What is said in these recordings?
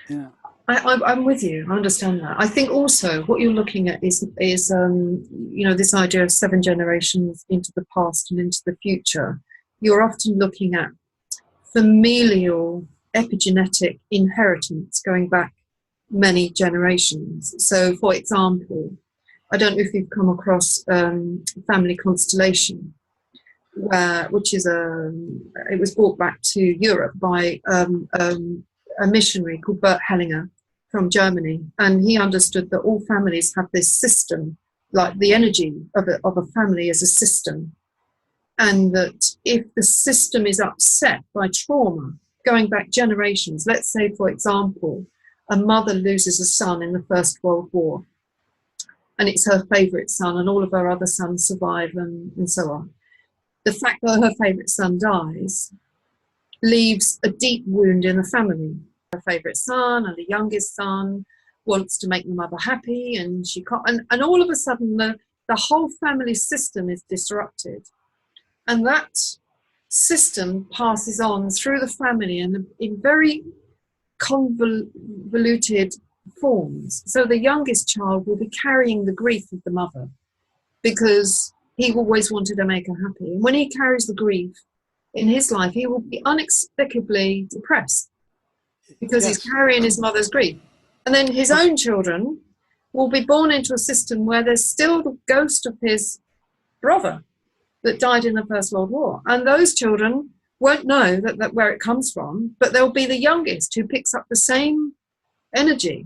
Yeah. I'm with you. I understand that. I think also what you're looking at is this idea of 7 generations into the past and into the future. You're often looking at familial epigenetic inheritance going back many generations. So, for example, I don't know if you've come across family constellation, which is it was brought back to Europe by a missionary called Bert Hellinger from Germany, and he understood that all families have this system, like the energy of a family is a system, and that if the system is upset by trauma going back generations, let's say, for example, a mother loses a son in the First World War, and it's her favourite son, and all of her other sons survive, and so on. The fact that her favourite son dies leaves a deep wound in the family. Her favourite son and the youngest son wants to make the mother happy, and she can't, and all of a sudden the whole family system is disrupted. And that system passes on through the family and in very convoluted forms. So the youngest child will be carrying the grief of the mother because he always wanted to make her happy. And when he carries the grief in his life, he will be inexplicably depressed because he's carrying his mother's grief. And then his own children will be born into a system where there's still the ghost of his brother that died in the First World War. And those children won't know that where it comes from, but they'll be the youngest who picks up the same energy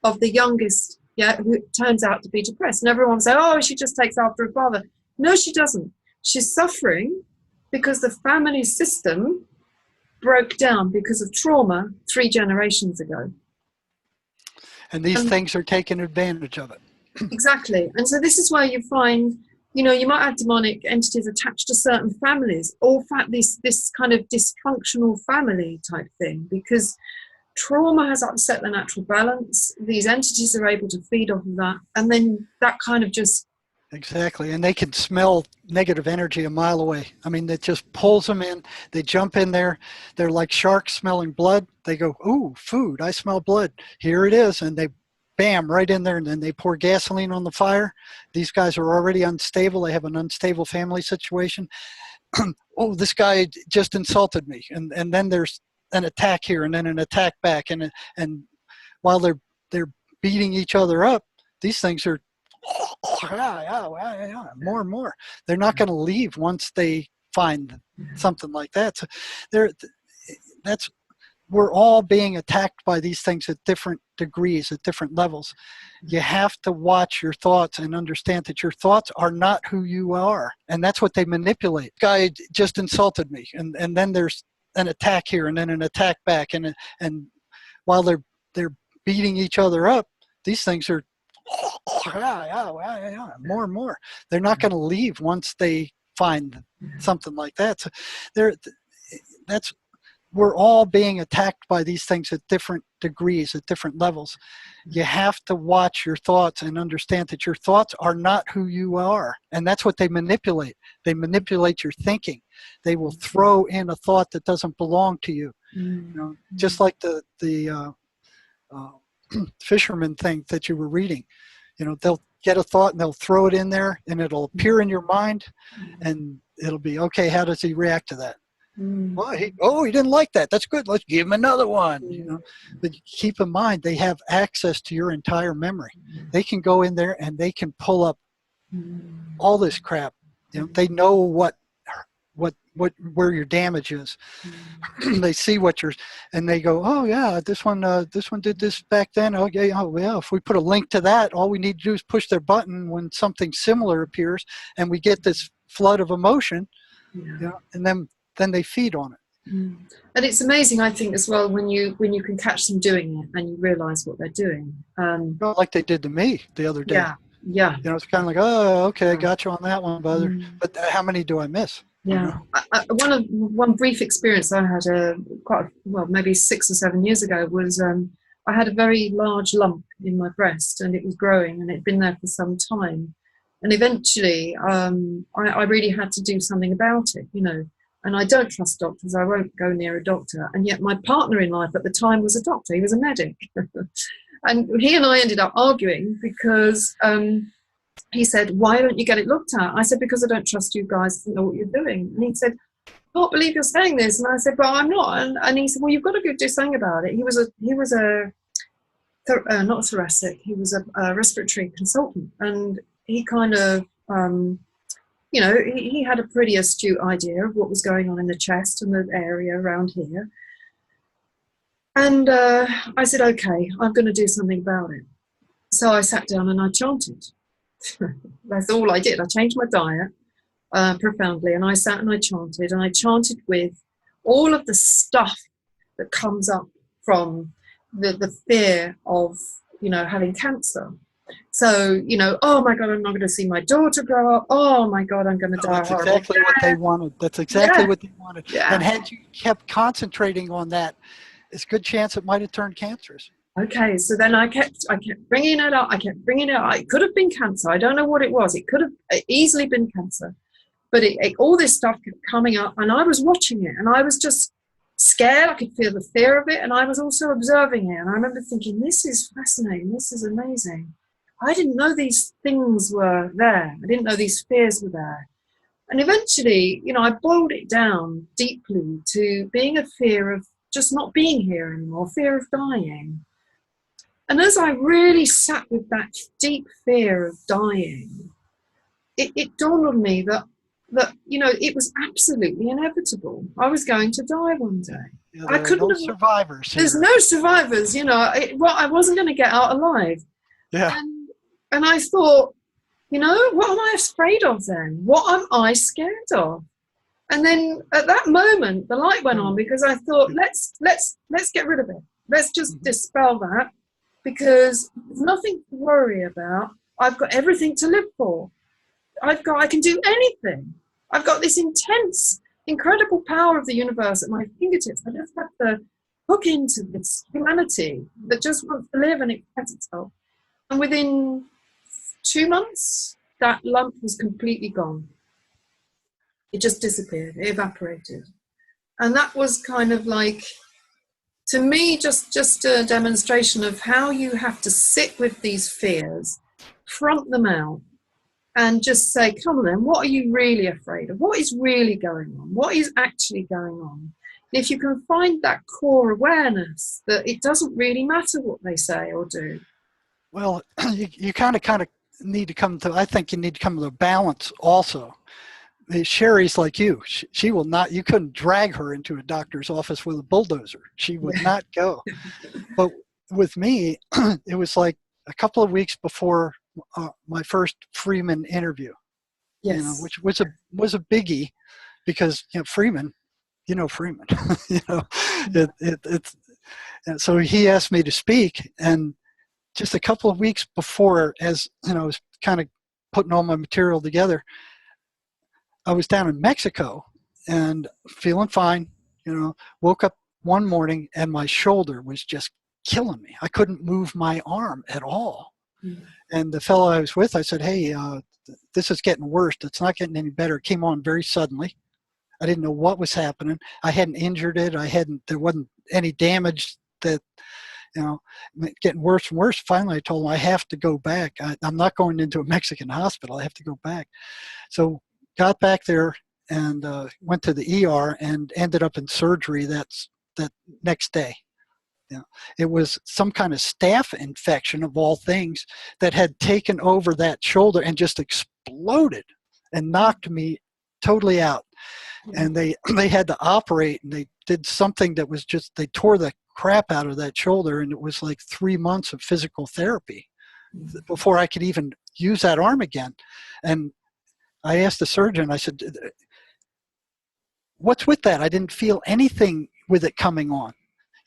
of the youngest, who turns out to be depressed. And everyone will say, oh, she just takes after her father. No, she doesn't. She's suffering because the family system broke down because of trauma 3 generations ago. And these things are taking advantage of it. Exactly. And so this is where you find, you might have demonic entities attached to certain families, or this kind of dysfunctional family type thing, because trauma has upset the natural balance. These entities are able to feed off of that, and then that kind of just... Exactly, and they can smell negative energy a mile away. I mean, it just pulls them in. They jump in there. They're like sharks smelling blood. They go, ooh, food, I smell blood. Here it is, and they bam, right in there, and then they pour gasoline on the fire. These guys are already unstable. They have an unstable family situation. Oh, this guy just insulted me, and then there's an attack here, and then an attack back, and while they're beating each other up, these things are more and more. They're not going to leave once they find something like that. So we're all being attacked by these things at different degrees, at different levels. You have to watch your thoughts and understand that your thoughts are not who you are, and that's what they manipulate. Guy just insulted me, and then there's an attack here, and then an attack back, and while they're beating each other up, these things are more and more. They're not going to leave once they find something like that. So we're all being attacked by these things at different degrees, at different levels. You have to watch your thoughts and understand that your thoughts are not who you are, and that's what they manipulate. They manipulate your thinking. They will throw in a thought that doesn't belong to you. Just like the fisherman thing that you were reading. They'll get a thought and they'll throw it in there, and it'll appear in your mind, and it'll be, okay, how does he react to that? Well, he didn't like that. That's good. Let's give him another one. But keep in mind, they have access to your entire memory. They can go in there and they can pull up all this crap. They know where your damage is. They see and they go, oh yeah, this one did this back then. Okay, oh yeah. If we put a link to that, all we need to do is push their button when something similar appears, and we get this flood of emotion. And then they feed on it. And it's amazing, I think, as well, when you can catch them doing it and you realize what they're doing. Like they did to me the other day. Yeah. It's kind of like, oh, okay, I got you on that one, brother. But how many do I miss? Yeah. One brief experience I had maybe 6 or 7 years ago was I had a very large lump in my breast, and it was growing, and it'd been there for some time. And eventually I really had to do something about it, And I don't trust doctors. I won't go near a doctor. And yet my partner in life at the time was a doctor. He was a medic. And he and I ended up arguing because he said, why don't you get it looked at? I said, because I don't trust you guys to know what you're doing. And he said, I can't believe you're saying this. And I said, well, I'm not. And he said, well, you've got to go do something about it. He was not thoracic. He was a respiratory consultant. And he kind of, he had a pretty astute idea of what was going on in the chest and the area around here. And I said, okay, I'm going to do something about it. So I sat down and I chanted. That's all I did. I changed my diet profoundly, and I sat and I chanted with all of the stuff that comes up from the fear of, having cancer. So, oh my God, I'm not going to see my daughter grow up. Oh my God, I'm going to die. That's exactly what they wanted. That's exactly what they wanted. Yeah. And had you kept concentrating on that, it's a good chance it might have turned cancerous. Okay, so then I kept bringing it up. It could have been cancer. I don't know what it was. It could have easily been cancer. But all this stuff kept coming up, and I was watching it, and I was just scared. I could feel the fear of it, and I was also observing it. And I remember thinking, this is fascinating. This is amazing. I didn't know these things were there. I didn't know these fears were there. And eventually, I boiled it down deeply to being a fear of just not being here anymore, fear of dying. And as I really sat with that deep fear of dying, it dawned on me that it was absolutely inevitable. I was going to die one day. Yeah, there are no survivors. There's no survivors. I wasn't going to get out alive. Yeah. And I thought, what am I afraid of then? What am I scared of? And then at that moment, the light went on, because I thought, let's get rid of it. Let's just dispel that, because there's nothing to worry about. I've got everything to live for. I can do anything. I've got this intense, incredible power of the universe at my fingertips. I just have to hook into this humanity that just wants to live and express itself. And within 2 months, that lump was completely gone. It just disappeared. It evaporated. And that was kind of like, to me, just a demonstration of how you have to sit with these fears, front them out, and just say, come on then, what are you really afraid of? What is really going on? What is actually going on? And if you can find that core awareness that it doesn't really matter what they say or do. Well, you kind of need to come to, I think you need to come to a balance also. Sherry's like you. She will not, you couldn't drag her into a doctor's office with a bulldozer. She would not go. But with me, it was like a couple of weeks before my first Freeman interview, yes. Which was a biggie, because Freeman, Freeman, it's and so he asked me to speak, and just a couple of weeks before, as I was kind of putting all my material together, I was down in Mexico and feeling fine, woke up one morning and my shoulder was just killing me. I couldn't move my arm at all. Mm. And the fellow I was with, I said, hey, this is getting worse. It's not getting any better. It came on very suddenly. I didn't know what was happening. I hadn't injured it. There wasn't any damage that, getting worse and worse. Finally, I told him I have to go back. I'm not going into a Mexican hospital. I have to go back. So got back there and went to the ER and ended up in surgery that next day. It was some kind of staph infection, of all things, that had taken over that shoulder and just exploded and knocked me totally out. And they had to operate, and they did something that was just, they tore the crap out of that shoulder, and it was like 3 months of physical therapy before I could even use that arm again. And I asked the surgeon, I said, what's with that? I didn't feel anything with it coming on.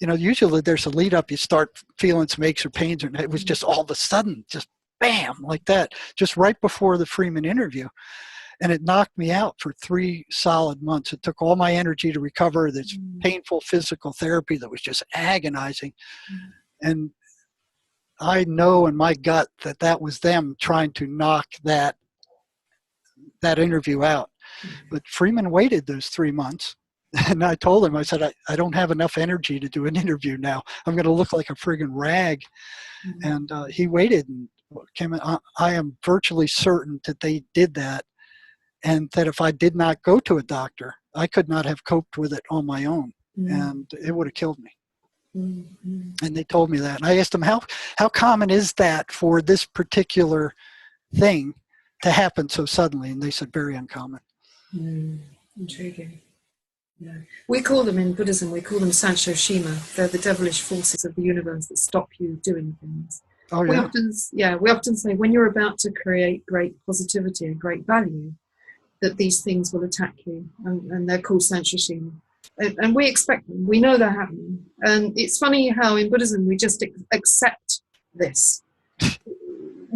Usually there's a lead up, you start feeling some aches or pains, and it was just all of a sudden, just bam, like that, just right before the Freeman interview. And it knocked me out for 3 solid months. It took all my energy to recover this painful physical therapy that was just agonizing. And I know in my gut that was them trying to knock that interview out. But Freeman waited those 3 months. And I told him, I said, I don't have enough energy to do an interview now. I'm going to look like a friggin' rag. And he waited and came in. I am virtually certain that they did that, and that if I did not go to a doctor, I could not have coped with it on my own, and it would have killed me. And they told me that. And I asked them, how common is that for this particular thing to happen so suddenly? And they said, very uncommon. Intriguing. Yeah. We call them, in Buddhism, we call them Sancho Shima. They're the devilish forces of the universe that stop you doing things. Oh, yeah. We often say when you're about to create great positivity and great value, that these things will attack you, and they're called Sancho Shima. And we expect them. We know they're happening. And it's funny how in Buddhism we just accept this. Do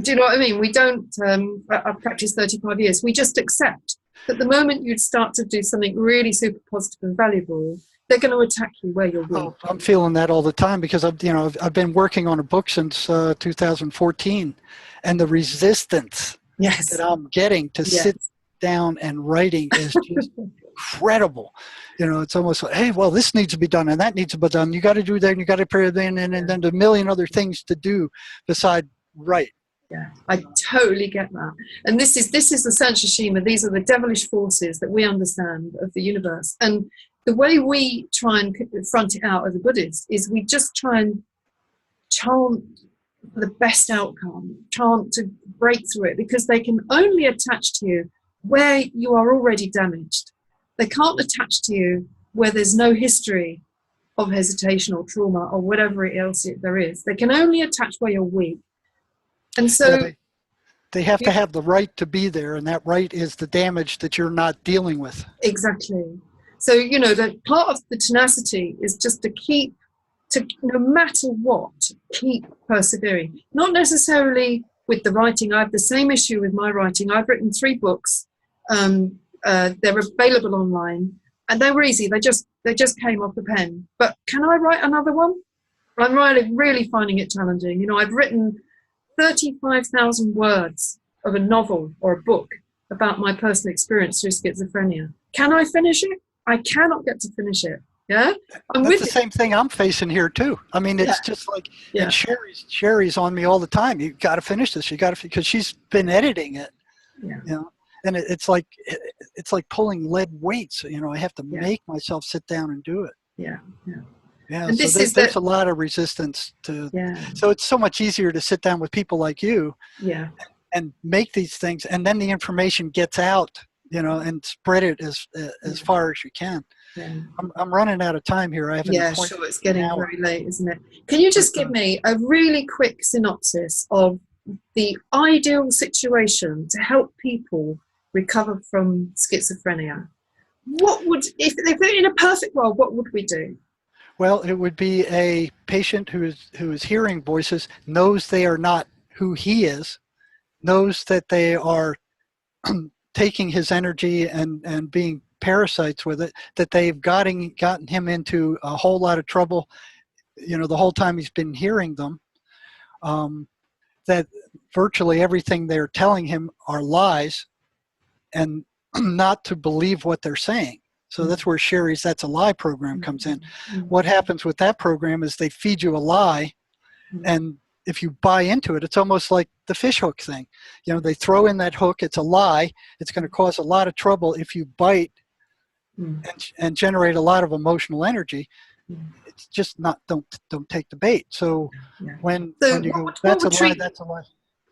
you know what I mean? We don't, I've practiced 35 years, we just accept that the moment you'd start to do something really super positive and valuable, they're going to attack you where you're weak. Oh, I'm feeling that all the time because I've been working on a book since 2014, and the resistance that I'm getting to sit down and writing is just incredible. It's almost like, hey, well, this needs to be done and that needs to be done. You got to do that, and you got to pray then, and then a million other things to do beside write. Yeah, I totally get that. And this is the Sancho Shima. These are the devilish forces that we understand of the universe. And the way we try and front it out as a Buddhist is we just try and chant the best outcome, chant to break through it, because they can only attach to you where you are already damaged. They can't attach to you where there's no history of hesitation or trauma or whatever else there is. They can only attach where you're weak. And so they have to have the right to be there, and that right is the damage that you're not dealing with. Exactly. So, the part of the tenacity is just to no matter what, keep persevering. Not necessarily with the writing. I have the same issue with my writing. I've written 3 books. They're available online, and they were easy. They just came off the pen. But can I write another one? I'm really finding it challenging. I've written 35,000 words of a novel or a book about my personal experience through schizophrenia. Can I finish it? I cannot get to finish it. Yeah, that's the same thing I'm facing here too. I mean, it's just like, and Sherry's on me all the time. You got to finish this. You got to, because she's been editing it. Yeah. And it's like pulling lead weights. I have to make myself sit down and do it. Yeah. Yeah, so there's a lot of resistance to. Yeah. So it's so much easier to sit down with people like you. Yeah. And make these things, and then the information gets out, and spread it as far as you can. Yeah. I'm running out of time here. I have an appointment. Sure. It's getting very late, isn't it? Can you just give me a really quick synopsis of the ideal situation to help people recover from schizophrenia? What would, if they're in a perfect world, what would we do? Well, it would be a patient who is hearing voices, knows they are not who he is, knows that they are taking his energy and being parasites with it, that they've gotten him into a whole lot of trouble, the whole time he's been hearing them, that virtually everything they're telling him are lies, and not to believe what they're saying. So that's where Sherry's That's a Lie program comes in. What happens with that program is they feed you a lie, and if you buy into it, it's almost like the fish hook thing. They throw in that hook, it's a lie, it's going to cause a lot of trouble if you bite and generate a lot of emotional energy. It's just not, don't take the bait. So when you go, that's a lie.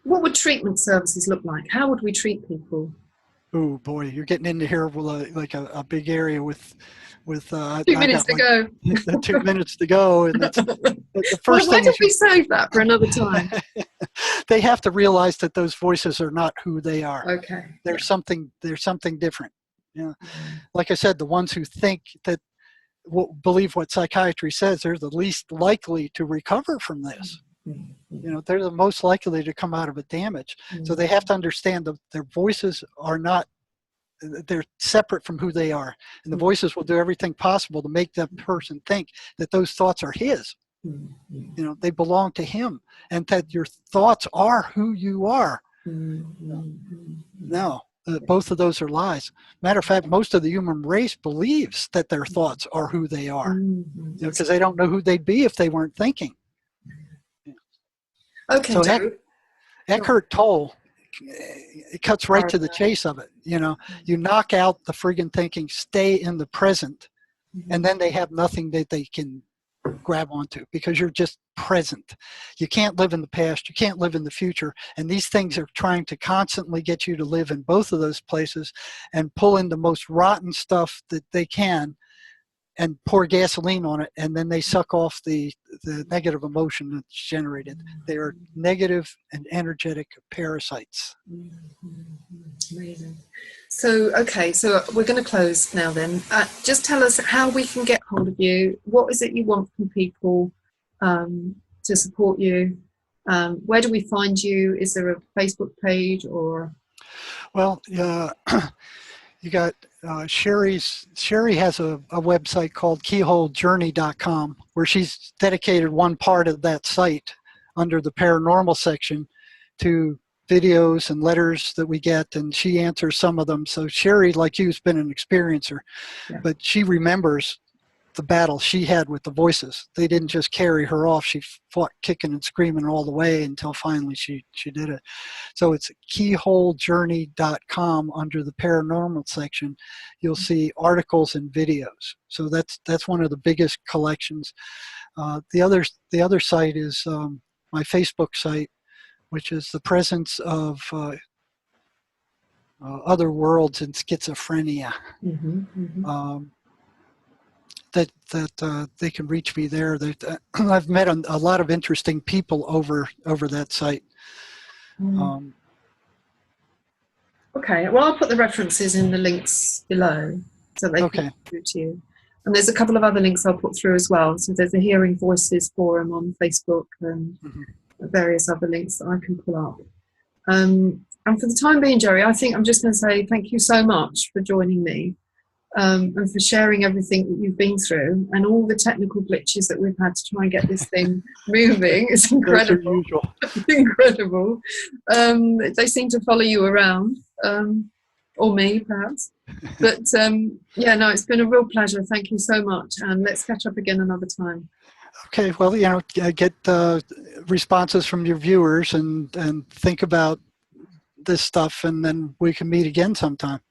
What would treatment services look like? How would we treat people? Oh boy, you're getting into here with like a big area with 2 minutes to go. 2 minutes to go, and that's the first why thing. Don't we save that for another time? They have to realize that those voices are not who they are. Okay. There's something different. Like I said, the ones who think that believe what psychiatry says, they're the least likely to recover from this. They're the most likely to come out of a damage. So they have to understand that their voices are not, they're separate from who they are. And the voices will do everything possible to make that person think that those thoughts are his. They belong to him, and that your thoughts are who you are. No, Both of those are lies. Matter of fact, most of the human race believes that their thoughts are who they are, because they don't know who they'd be if they weren't thinking. Okay, So Joe. Eckhart Tolle, it cuts right to the chase of it. You knock out the friggin' thinking, stay in the present, and then they have nothing that they can grab onto, because you're just present. You can't live in the past, you can't live in the future, and these things are trying to constantly get you to live in both of those places and pull in the most rotten stuff that they can and pour gasoline on it, and then they suck off the negative emotion that's generated. They are negative and energetic parasites. Amazing. So, okay, so we're going to close now then. Just tell us how we can get hold of you. What is it you want from people to support you? Where do we find you? Is there a Facebook page or? Well, you got Sherry has a website called keyholejourney.com, where she's dedicated one part of that site under the paranormal section to videos and letters that we get, and she answers some of them. So Sherry, like you, has been an experiencer, but she remembers the battle she had with the voices. They didn't just carry her off. She fought kicking and screaming all the way until finally she did it. So it's keyholejourney.com. Under the paranormal section, you'll see articles and videos. So that's one of the biggest collections. The other site is my Facebook site, which is the presence of other worlds and schizophrenia. That they can reach me there. I've met a lot of interesting people over that site. Okay, well, I'll put the references in the links below so they can go through to you. And there's a couple of other links I'll put through as well. So there's a Hearing Voices forum on Facebook and various other links that I can pull up. And for the time being, Jerry, I think I'm just going to say thank you so much for joining me. And for sharing everything that you've been through and all the technical glitches that we've had to try and get this thing moving. It's incredible. Incredible. They seem to follow you around, or me perhaps. But yeah, no, it's been a real pleasure. Thank you so much. And let's catch up again another time. Okay, well, get responses from your viewers and think about this stuff, and then we can meet again sometime.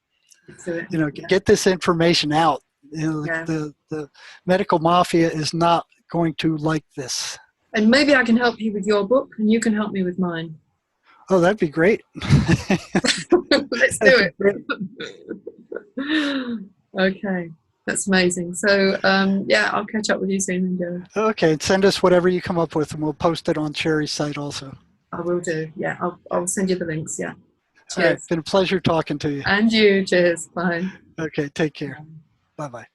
Get this information out. The medical mafia is not going to like this. And maybe I can help you with your book, and you can help me with mine. Oh, that'd be great. Let's do it. Okay, that's amazing. So, yeah, I'll catch up with you soon, Joe. Okay, send us whatever you come up with, and we'll post it on Sherry's site also. I will do. Yeah, I'll send you the links. Yeah. Cheers. All right, it's been a pleasure talking to you. And you. Cheers. Bye. Okay, take care. Bye-bye.